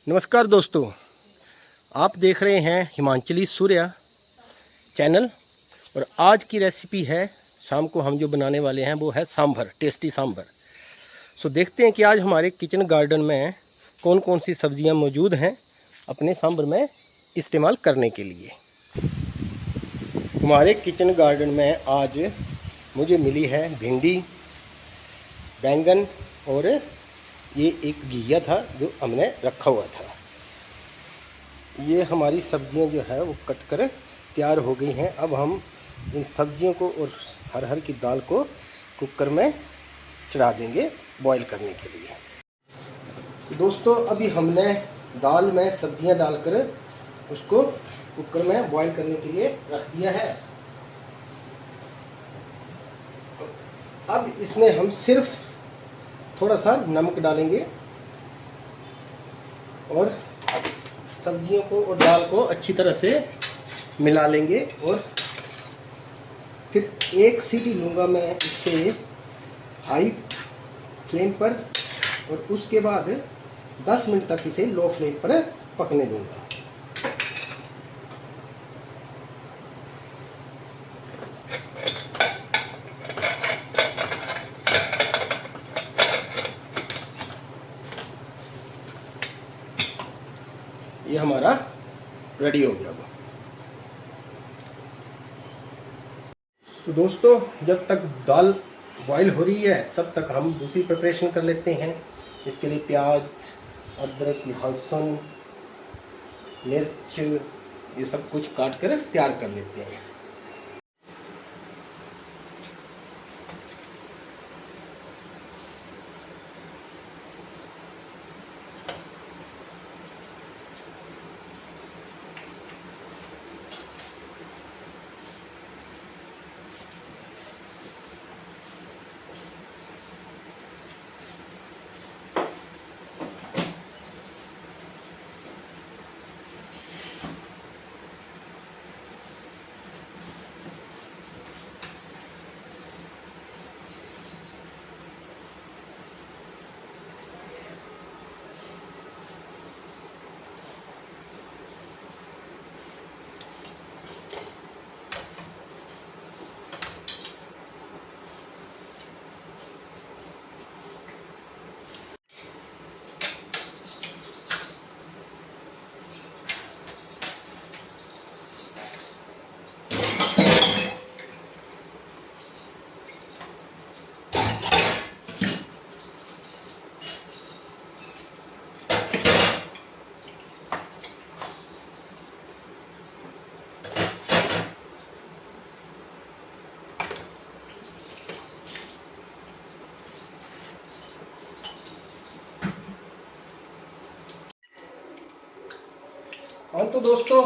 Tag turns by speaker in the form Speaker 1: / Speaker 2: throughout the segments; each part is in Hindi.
Speaker 1: नमस्कार दोस्तों, आप देख रहे हैं हिमांचली सूर्या चैनल। और आज की रेसिपी है, शाम को हम जो बनाने वाले हैं वो है सांभर, टेस्टी सांभर। सो देखते हैं कि आज हमारे किचन गार्डन में कौन कौन सी सब्जियां मौजूद हैं अपने सांभर में इस्तेमाल करने के लिए। हमारे किचन गार्डन में आज मुझे मिली है भिंडी, बैंगन और ये एक घिया था जो हमने रखा हुआ था। ये हमारी सब्जियां जो है वो कट कर तैयार हो गई हैं। अब हम इन सब्जियों को और अरहर की दाल को कुकर में चढ़ा देंगे बॉईल करने के लिए। दोस्तों, अभी हमने दाल में सब्जियां डालकर उसको कुकर में बॉईल करने के लिए रख दिया है। अब इसमें हम सिर्फ थोड़ा सा नमक डालेंगे और सब्जियों को और दाल को अच्छी तरह से मिला लेंगे और फिर एक सीटी लूँगा मैं इसके हाई फ्लेम पर और उसके बाद 10 मिनट तक इसे लो फ्लेम पर पकने दूँगा। ये हमारा रेडी हो गया। तो दोस्तों, जब तक दाल बॉईल हो रही है तब तक हम दूसरी प्रिपरेशन कर लेते हैं। इसके लिए प्याज, अदरक, लहसुन, मिर्च ये सब कुछ काट कर तैयार कर लेते हैं। हाँ तो दोस्तों,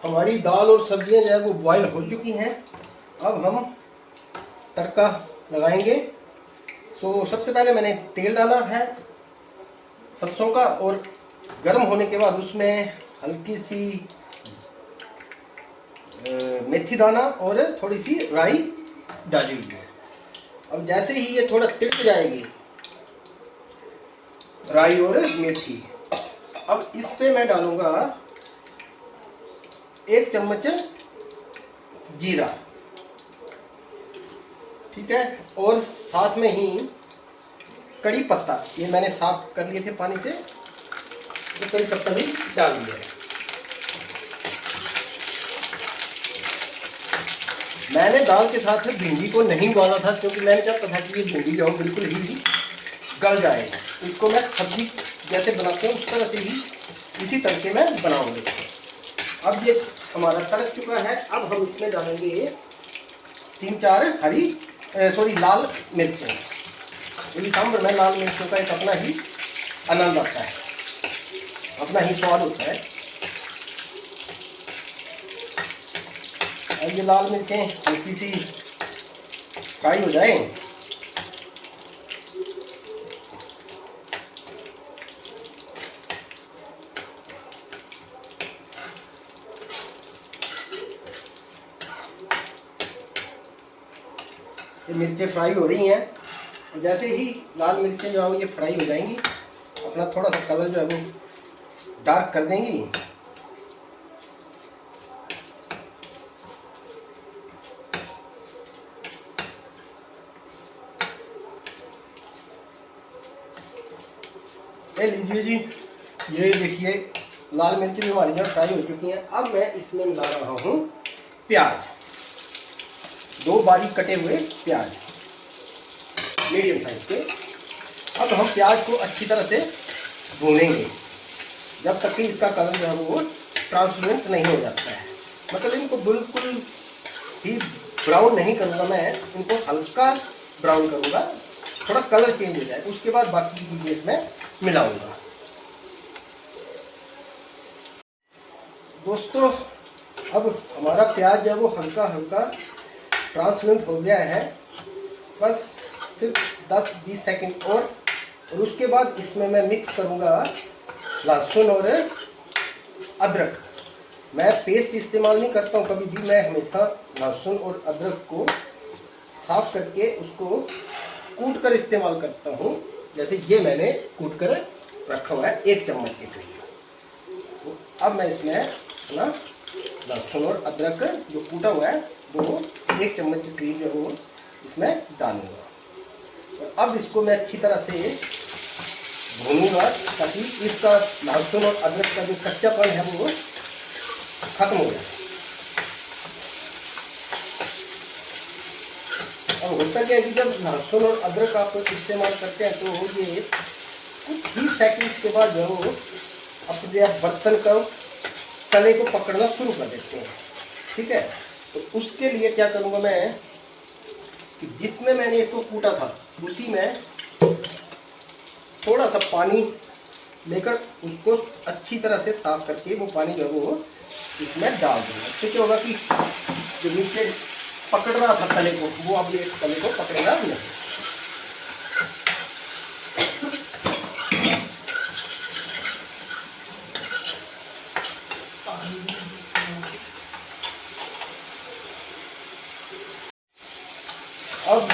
Speaker 1: हमारी दाल और सब्जियां जो है वो बॉईल हो चुकी हैं। अब हम तड़का लगाएंगे। सबसे पहले मैंने तेल डाला है सरसों का और गर्म होने के बाद उसमें हल्की सी मेथी दाना और थोड़ी सी राई डाली हुई है। अब जैसे ही ये थोड़ा तिड़क जाएगी राई और मेथी, अब इस पे मैं डालूंगा 1 चम्मच जीरा, ठीक है, और साथ में ही कड़ी पत्ता, ये मैंने साफ कर लिए थे पानी से, तो कड़ी पत्ता भी डाल दिया है। मैंने दाल के साथ भिंडी को नहीं उबाला था क्योंकि मैंने चाहता था कि ये भिंडी जो बिल्कुल ही गल जाए। इसको मैं सब्जी जैसे बनाते हैं उस तरह से ही इसी तरीके में बनाऊंगी। अब ये हमारा तड़क चुका है। अब हम इसमें डालेंगे 3-4 लाल मिर्चें। क्योंकि सांभर में लाल मिर्चों का एक अपना ही आनंद आता है, अपना ही स्वाद होता है। अब ये लाल मिर्चें हल्की सी फ्राई हो जाए ये मिर्चें फ्राई हो रही हैं। और जैसे ही लाल मिर्चें जो है ये फ्राई हो जाएंगी, अपना थोड़ा सा कलर जो है वो डार्क कर देंगी। ये लीजिए जी, ये देखिए लाल मिर्च भी हमारी यहाँ फ्राई हो चुकी हैं। अब मैं इसमें मिला रहा हूँ प्याज, 2 बारीक कटे हुए प्याज मीडियम साइज के। अब हम प्याज को अच्छी तरह से भूनेंगे जब तक कि इसका कलर जो है वो ट्रांसपेरेंट नहीं हो जाता है। मतलब इनको बिल्कुल ही ब्राउन नहीं करूँगा मैं, इनको हल्का ब्राउन करूँगा, थोड़ा कलर चेंज हो जाए, उसके बाद बाकी की चीज़ें इसमें मिलाऊंगा। दोस्तों अब हमारा प्याज जो है वो हल्का हल्का ट्रांसपेरेंट हो गया है, बस सिर्फ 10-20 सेकंड और उसके बाद इसमें मैं मिक्स करूँगा लहसुन और अदरक। मैं पेस्ट इस्तेमाल नहीं करता हूँ कभी भी, मैं हमेशा लहसुन और अदरक को साफ करके उसको कूट कर इस्तेमाल करता हूँ। जैसे ये मैंने कूट कर रखा हुआ है 1 चम्मच के करीब। तो अब मैं इसमें अपना लहसुन और अदरक जो कूटा हुआ है वो 1 चम्मच के करीब जो वो इसमें डालूंगा। और अब इसको मैं अच्छी तरह से भूनूंगा ताकि इसका लहसुन और अदरक का जो कच्चापन है वो खत्म हो जाए। अब होता क्या है कि जब लहसुन और अदरक आप इस्तेमाल करते हैं तो ये कुछ ही सेकंड्स के बाद जो वो अपने बर्तन का तले को पकड़ना शुरू कर देते हैं। ठीक है, तो उसके लिए क्या करूँगा मैं कि जिसमें मैंने इसको कूटा था उसी में थोड़ा सा पानी लेकर उसको अच्छी तरह से साफ करके वो पानी जो है वो इसमें डाल दूँगा। इससे क्या होगा कि जो नीचे पकड़ रहा था तले को वो अब ये तले को पकड़ेगा नहीं। अब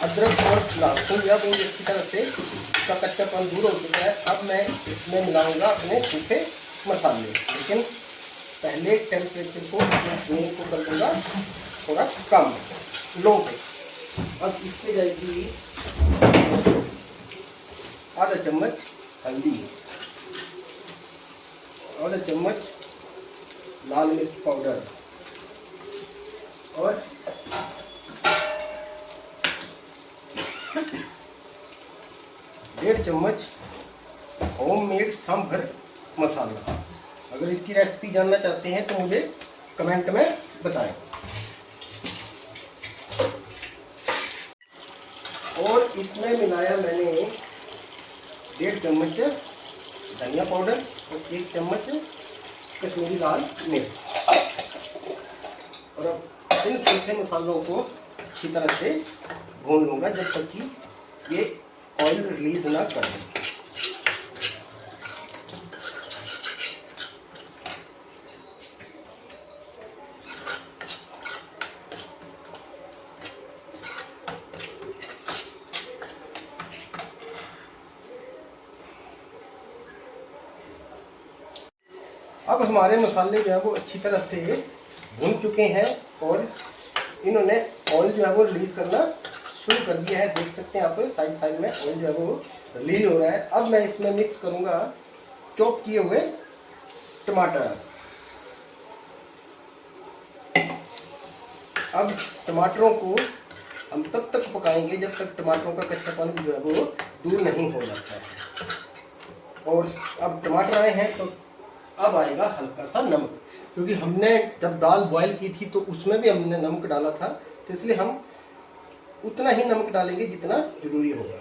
Speaker 1: अदरक और लहसुन जब वो अच्छी तरह से इसका कच्चापन दूर हो चुका है, अब मैं इसमें मिलाऊंगा अपने सूखे मसाले, लेकिन पहले टेम्परेचर को फ्लेम को कर दूंगा थोड़ा कम लो पे। अब इससे जाएगी आधा चम्मच हल्दी, आधा चम्मच लाल मिर्च पाउडर और 1.5 चम्मच होममेड सांभर मसाला। अगर इसकी रेसिपी जानना चाहते हैं तो मुझे कमेंट में बताएं। और इसमें मिलाया मैंने 1.5 चम्मच धनिया पाउडर और 1 चम्मच कश्मीरी लाल मिर्च। और अब इन सूखे मसालों को अच्छी तरह से भून लूँगा जब तक कि ये ऑयल रिलीज ना कर दें। अब हमारे मसाले जो है वो अच्छी तरह से भून चुके हैं और इन्होंने ऑयल जो है वो रिलीज करना शुरू कर दिया है। देख सकते हैं आप साइड साइड में ऑयल जो है वो रिलीज हो रहा है। अब मैं इसमें मिक्स करूंगा चॉप किए हुए टमाटर। अब टमाटरों को हम तब तक पकाएंगे जब तक टमाटरों का कच्चापन जो है वो दूर नहीं हो जाता है। और अब टमाटर आए हैं तो अब आएगा हल्का सा नमक, क्योंकि हमने जब दाल बॉयल की थी तो उसमें भी हमने नमक डाला था, तो इसलिए हम उतना ही नमक डालेंगे जितना जरूरी होगा।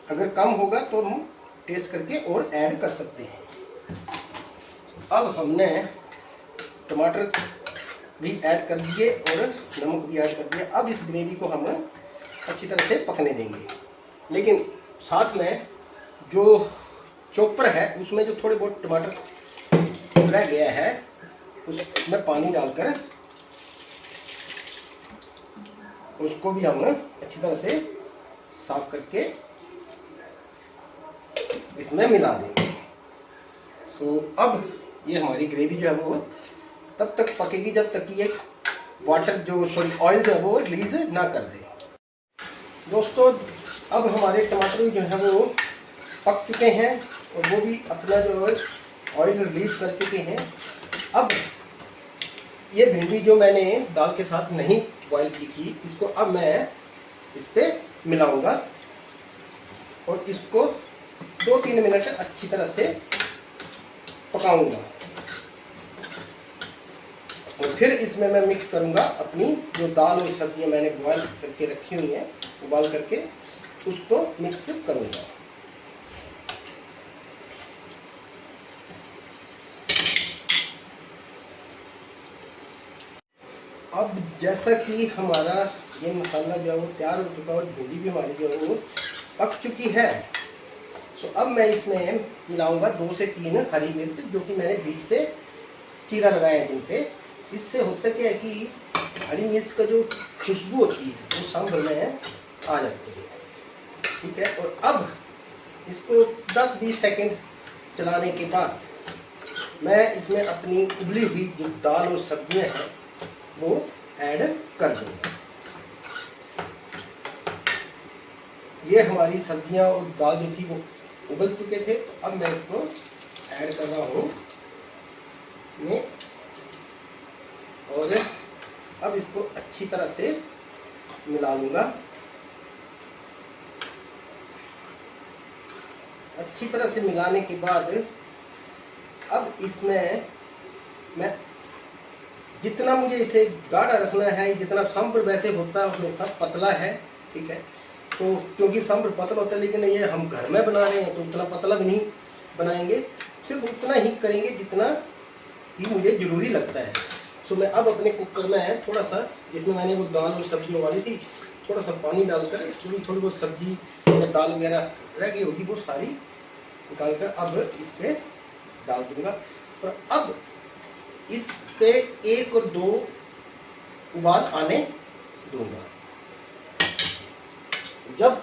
Speaker 1: अगर कम होगा तो हम टेस्ट करके और ऐड कर सकते हैं। अब हमने टमाटर भी ऐड कर दिए और नमक भी ऐड कर दिया। अब इस ग्रेवी को हम अच्छी तरह से पकने देंगे, लेकिन साथ में जो चॉपर है उसमें जो थोड़े बहुत टमाटर रह गया है उसमें पानी डालकर उसको भी हम अच्छी तरह से साफ करके इसमें मिला देंगे। तो अब ये हमारी ग्रेवी जो है वो तब तक पकेगी जब तक कि ये वाटर जो ऑयल जो है वो रिलीज ना कर दे। दोस्तों अब हमारे टमाटर जो है वो पक चुके हैं और वो भी अपना जो ऑयल रिलीज कर चुके हैं। अब ये भिंडी जो मैंने दाल के साथ नहीं बॉईल की थी, इसको अब मैं इस पर मिलाऊंगा और इसको 2-3 मिनट अच्छी तरह से पकाऊंगा और फिर इसमें मैं मिक्स करूंगा अपनी जो दाल और सब्जियां मैंने बॉईल करके रखी हुई हैं, उबाल करके उसको मिक्स करूंगा। अब जैसा कि हमारा ये मसाला जो है वो तैयार हो चुका है और भिंडी भी हमारी जो है वो पक चुकी है, तो अब मैं इसमें मिलाऊंगा 2 से 3 हरी मिर्च जो कि मैंने बीच से चीरा लगाया है जिन पे। इससे होता क्या है कि हरी मिर्च का जो खुशबू होती है वो सांभर में आ जाती है। ठीक है, और अब इसको 10-20 सेकंड चलाने के बाद मैं इसमें अपनी उबली हुई जो दाल और सब्जियां हैं वो ऐड कर दूंगा। ये हमारी सब्जियां और दाल जो थी वो उबल चुके थे, तो अब मैं इसको ऐड कर रहा हूँ और अब इसको अच्छी तरह से मिला लूंगा। अच्छी तरह से मिलाने के बाद अब इसमें मैं जितना मुझे इसे गाढ़ा रखना है, जितना सांभर वैसे होता है उसमें सब पतला है। ठीक है, तो क्योंकि सांभर पतला होता है लेकिन ये हम घर में बना रहे हैं तो उतना पतला भी नहीं बनाएंगे, सिर्फ उतना ही करेंगे जितना ही मुझे ज़रूरी लगता है। तो मैं अब अपने कुकर में थोड़ा सा, जिसमें मैंने वो दाल और सब्जी उबाली थी, थोड़ा सा पानी डालकर थोड़ी बहुत सब्जी या दाल वगैरह रह गई होगी वो सारी निकाल कर अब इस पर डाल दूंगा और अब इस पे 1 और 2 उबाल आने दूंगा। जब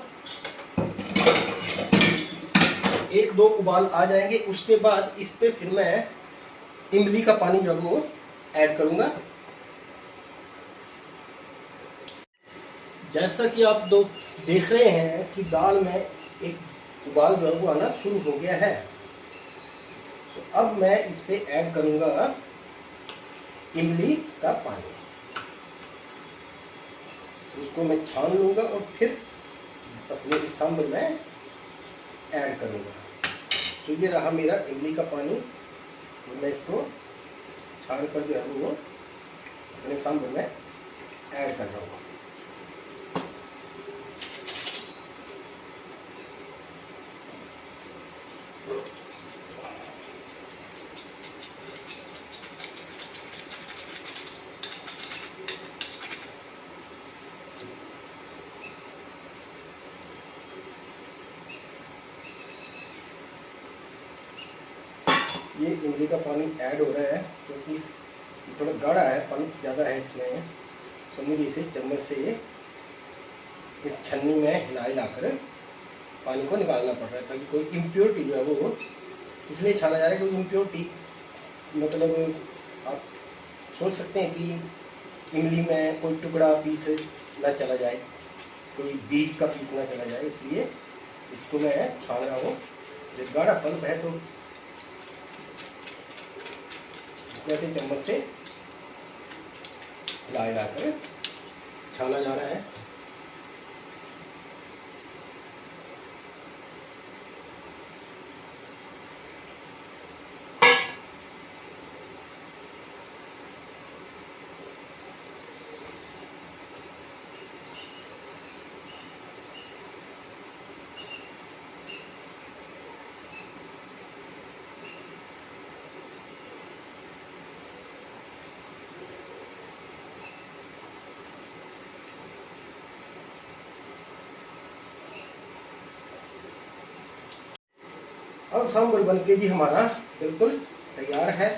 Speaker 1: 1-2 उबाल आ जाएंगे उसके बाद इस पे फिर मैं इमली का पानी जो वो ऐड करूंगा। जैसा कि आप देख रहे हैं कि दाल में एक उबाल जो है वो आना शुरू हो गया है, तो अब मैं इस पे ऐड करूंगा इमली का पानी। उसको मैं छान लूंगा और फिर अपने इस सांभर में ऐड करूंगा। तो ये रहा मेरा इमली का पानी, तो मैं इसको छान कर जो है वो अपने सांभर में ऐड कर रहा हूँ। ये इमली का पानी ऐड हो रहा है क्योंकि थोड़ा गाढ़ा है, पानी ज़्यादा है इसमें, तो मुझे इसे चम्मच से इस छन्नी में हिलाकर पानी को निकालना पड़ रहा है ताकि कोई इम्प्योरिटी जो है वो इसलिए छाना जा रहा है क्योंकि इम्प्योरिटी मतलब आप सोच सकते हैं कि इमली में कोई टुकड़ा पीस ना चला जाए, कोई बीज का पीस ना चला जाए, इसलिए इसको मैं छान रहा हूँ। जब गाढ़ा पल्प है तो ऐसे चम्मच से हिलाकर छाना जा रहा है। अब सांभर बनके जी हमारा बिल्कुल तैयार है।